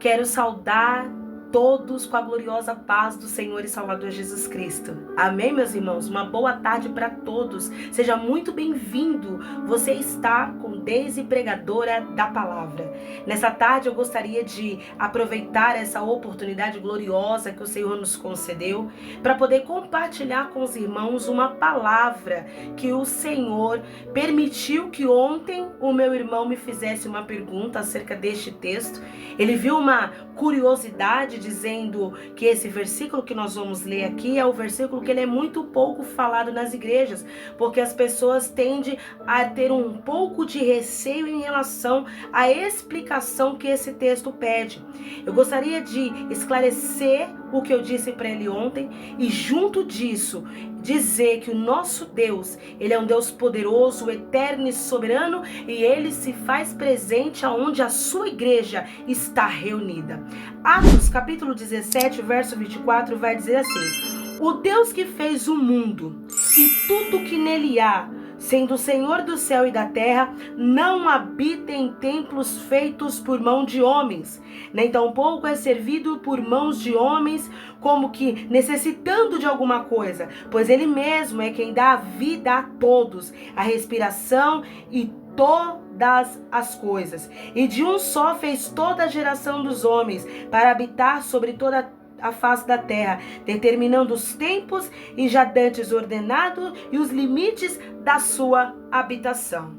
Quero saudar todos com a gloriosa paz do Senhor e Salvador Jesus Cristo. Amém, meus irmãos? Uma boa tarde para todos. Seja muito bem-vindo. Você está com Deise, pregadora da palavra. Nessa tarde eu gostaria de aproveitar essa oportunidade gloriosa que o Senhor nos concedeu para poder compartilhar com os irmãos uma palavra que o Senhor permitiu que ontem o meu irmão me fizesse uma pergunta acerca deste texto. Ele viu uma curiosidade dizendo que esse versículo que nós vamos ler aqui é o versículo que ele é muito pouco falado nas igrejas, porque as pessoas tendem a ter um pouco de receio em relação à explicação que esse texto pede. Eu gostaria de esclarecer o que eu disse para ele ontem e junto disso dizer que o nosso Deus, ele é um Deus poderoso, eterno e soberano, e ele se faz presente aonde a sua igreja está reunida. Atos capítulo 17, verso 24 vai dizer assim: o Deus que fez o mundo e tudo que nele há, sendo o Senhor do céu e da terra, não habita em templos feitos por mão de homens, nem tampouco é servido por mãos de homens, como que necessitando de alguma coisa, pois ele mesmo é quem dá a vida a todos, a respiração e todas as coisas. E de um só fez toda a geração dos homens, para habitar sobre toda a face da terra, determinando os tempos e já dantes ordenado e os limites da sua habitação.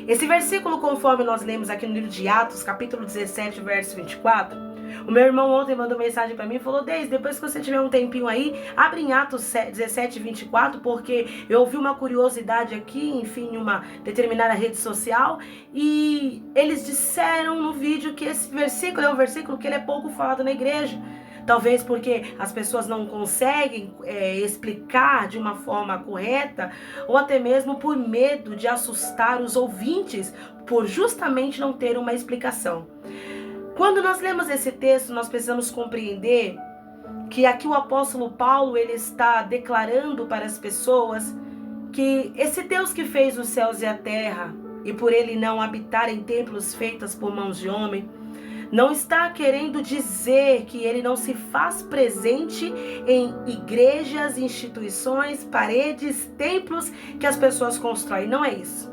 Esse versículo, conforme nós lemos aqui no livro de Atos, capítulo 17, verso 24, o meu irmão ontem mandou mensagem para mim e falou: Deise, depois que você tiver um tempinho aí, abre em Atos 17, 24, porque eu ouvi uma curiosidade aqui, enfim, em uma determinada rede social, e eles disseram no vídeo que esse versículo é um versículo que ele é pouco falado na igreja. Talvez porque as pessoas não conseguem explicar de uma forma correta, ou até mesmo por medo de assustar os ouvintes, por justamente não ter uma explicação. Quando nós lemos esse texto, nós precisamos compreender que aqui o apóstolo Paulo ele está declarando para as pessoas que esse Deus que fez os céus e a terra, e por ele não habitar em templos feitos por mãos de homem, não está querendo dizer que ele não se faz presente em igrejas, instituições, paredes, templos que as pessoas constroem. Não é isso.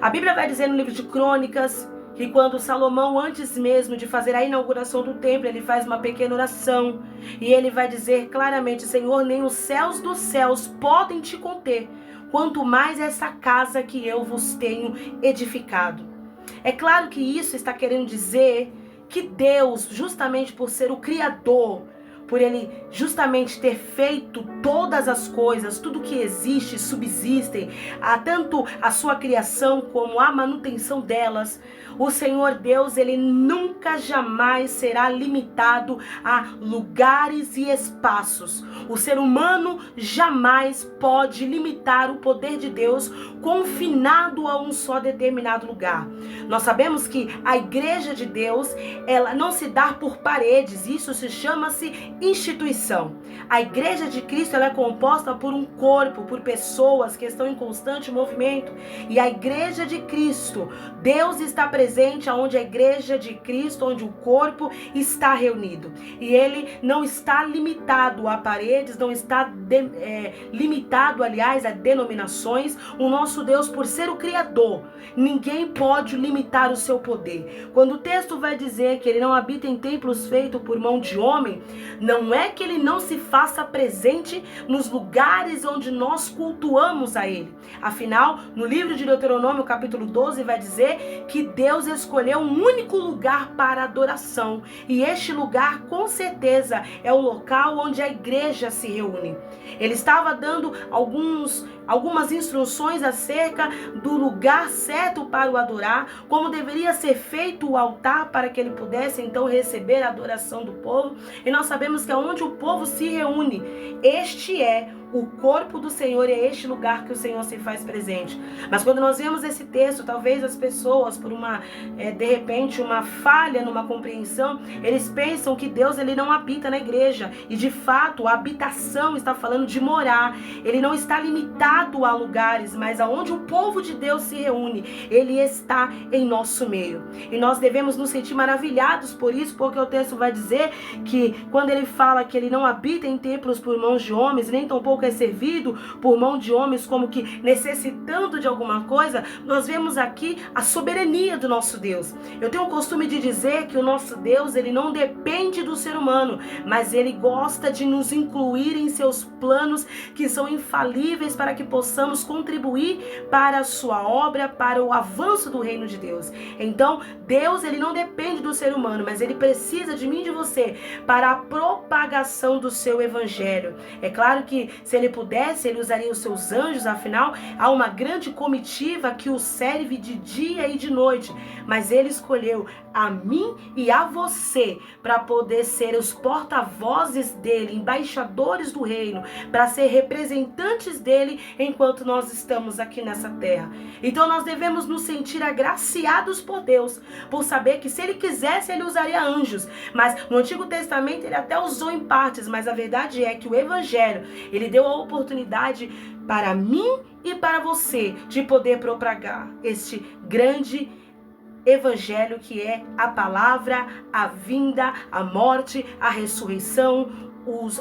A Bíblia vai dizer no livro de Crônicas que quando Salomão, antes mesmo de fazer a inauguração do templo, ele faz uma pequena oração e ele vai dizer claramente: Senhor, nem os céus dos céus podem te conter, quanto mais essa casa que eu vos tenho edificado. É claro que isso está querendo dizer que Deus, justamente por ser o Criador, por ele justamente ter feito todas as coisas, tudo que existe, subsistem, tanto a sua criação como a manutenção delas, o Senhor Deus, ele nunca jamais será limitado a lugares e espaços. O ser humano jamais pode limitar o poder de Deus confinado a um só determinado lugar. Nós sabemos que a igreja de Deus, ela não se dá por paredes, isso se chama-se instituição. A igreja de Cristo, ela é composta por um corpo, por pessoas que estão em constante movimento. E a igreja de Cristo, Deus está presente aonde a igreja de Cristo, onde o corpo está reunido. E ele não está limitado a paredes, não está limitado, aliás, a denominações. O nosso Deus, por ser o Criador, ninguém pode limitar o seu poder. Quando o texto vai dizer que ele não habita em templos feitos por mão de homem, não é que ele não se faça presente nos lugares onde nós cultuamos a ele. Afinal, no livro de Deuteronômio, capítulo 12, vai dizer que Deus escolheu um único lugar para adoração. E este lugar, com certeza, é o local onde a igreja se reúne. Ele estava dando algumas instruções acerca do lugar certo para o adorar, como deveria ser feito o altar para que ele pudesse então receber a adoração do povo. E nós sabemos que onde o povo se reúne, este é o corpo do Senhor é este lugar que o Senhor se faz presente. Mas quando nós vemos esse texto, talvez as pessoas, por de repente, uma falha numa compreensão, eles pensam que Deus ele não habita na igreja. E de fato, a habitação está falando de morar. Ele não está limitado a lugares, mas aonde o povo de Deus se reúne, ele está em nosso meio. E nós devemos nos sentir maravilhados por isso, porque o texto vai dizer que quando ele fala que ele não habita em templos por mãos de homens, nem tampouco é servido por mão de homens como que necessitando de alguma coisa, nós vemos aqui a soberania do nosso Deus. Eu tenho o costume de dizer que o nosso Deus, ele não depende do ser humano, mas ele gosta de nos incluir em seus planos que são infalíveis para que possamos contribuir para a sua obra, para o avanço do reino de Deus. Então, Deus, ele não depende do ser humano, mas ele precisa de mim e de você para a propagação do seu evangelho. É claro que se ele pudesse, ele usaria os seus anjos, afinal, há uma grande comitiva que o serve de dia e de noite, mas ele escolheu a mim e a você para poder ser os porta-vozes dele, embaixadores do reino, para ser representantes dele enquanto nós estamos aqui nessa terra. Então nós devemos nos sentir agraciados por Deus, por saber que se ele quisesse, ele usaria anjos, mas no Antigo Testamento ele até usou em partes, mas a verdade é que o evangelho, ele deu a oportunidade para mim e para você de poder propagar este grande evangelho que é a palavra, a vinda, a morte, a ressurreição,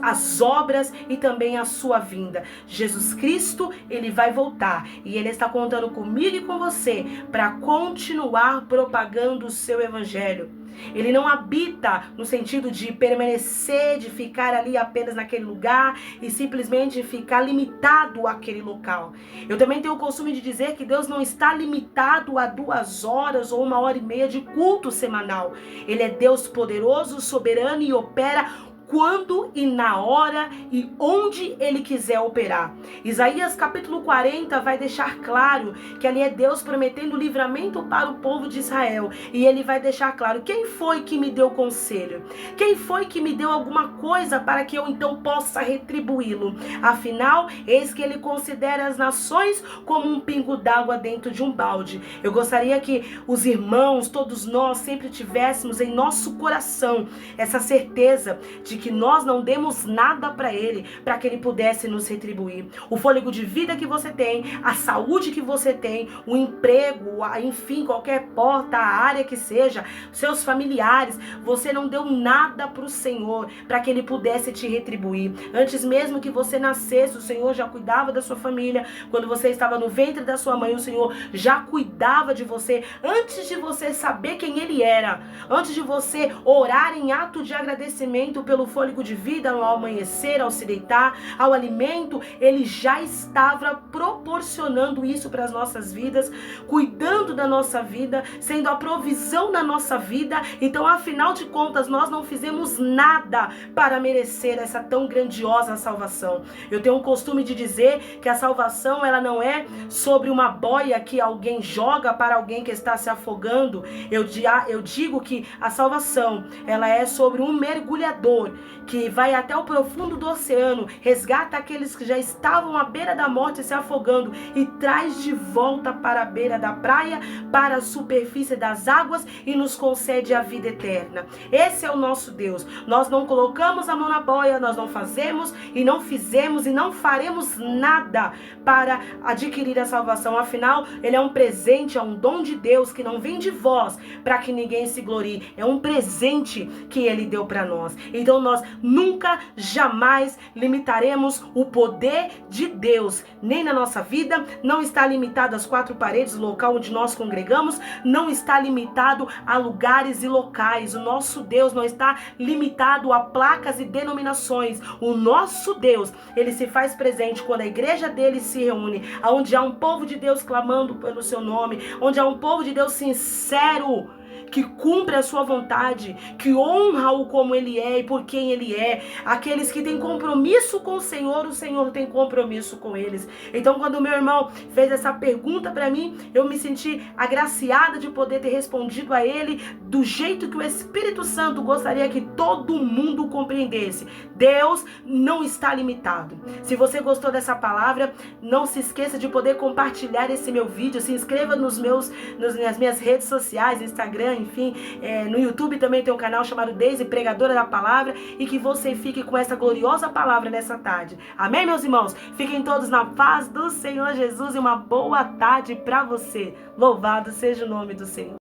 as obras e também a sua vinda. Jesus Cristo, ele vai voltar e ele está contando comigo e com você para continuar propagando o seu evangelho. Ele não habita no sentido de permanecer, de ficar ali apenas naquele lugar e simplesmente ficar limitado àquele local. Eu também tenho o costume de dizer que Deus não está limitado a 2 horas ou 1h30 de culto semanal. Ele é Deus poderoso, soberano e opera quando e na hora e onde ele quiser operar. Isaías capítulo 40 vai deixar claro que ali é Deus prometendo livramento para o povo de Israel. E ele vai deixar claro: quem foi que me deu conselho? Quem foi que me deu alguma coisa para que eu então possa retribuí-lo? Afinal, eis que ele considera as nações como um pingo d'água dentro de um balde. Eu gostaria que os irmãos, todos nós, sempre tivéssemos em nosso coração essa certeza de que nós não demos nada para ele, para que ele pudesse nos retribuir. O fôlego de vida que você tem, a saúde que você tem, o emprego, enfim, qualquer porta, a área que seja, seus familiares, você não deu nada para o Senhor, para que ele pudesse te retribuir. Antes mesmo que você nascesse, o Senhor já cuidava da sua família. Quando você estava no ventre da sua mãe, o Senhor já cuidava de você. Antes de você saber quem ele era, antes de você orar em ato de agradecimento pelo fôlego de vida, ao amanhecer, ao se deitar, ao alimento, ele já estava proporcionando isso para as nossas vidas, cuidando da nossa vida, sendo a provisão na nossa vida. Então, afinal de contas, nós não fizemos nada para merecer essa tão grandiosa salvação. Eu tenho o costume de dizer que a salvação, ela não é sobre uma boia que alguém joga para alguém que está se afogando. Eu digo que a salvação, ela é sobre um mergulhador que vai até o profundo do oceano, resgata aqueles que já estavam à beira da morte se afogando e traz de volta para a beira da praia, para a superfície das águas e nos concede a vida eterna. Esse é o nosso Deus. Nós não colocamos a mão na boia, nós não fazemos e não fizemos e não faremos nada para adquirir a salvação. Afinal, ele é um presente, é um dom de Deus que não vem de vós para que ninguém se glorie. É um presente que ele deu para nós. Então nós nunca, jamais limitaremos o poder de Deus, nem na nossa vida. Não está limitado às 4 paredes, o local onde nós congregamos, não está limitado a lugares e locais. O nosso Deus não está limitado a placas e denominações. O nosso Deus, ele se faz presente quando a igreja dele se reúne, onde há um povo de Deus clamando pelo seu nome, onde há um povo de Deus sincero, que cumpre a sua vontade, que honra-o como ele é e por quem ele é. Aqueles que têm compromisso com o Senhor tem compromisso com eles. Então, quando o meu irmão fez essa pergunta para mim, eu me senti agraciada de poder ter respondido a ele do jeito que o Espírito Santo gostaria que todo mundo compreendesse. Deus não está limitado. Se você gostou dessa palavra, não se esqueça de poder compartilhar esse meu vídeo. Se inscreva nas minhas redes sociais, Instagram, enfim, no YouTube também tem um canal chamado Deise, Pregadora da Palavra, e que você fique com essa gloriosa palavra nessa tarde. Amém, meus irmãos? Fiquem todos na paz do Senhor Jesus e uma boa tarde para você. Louvado seja o nome do Senhor.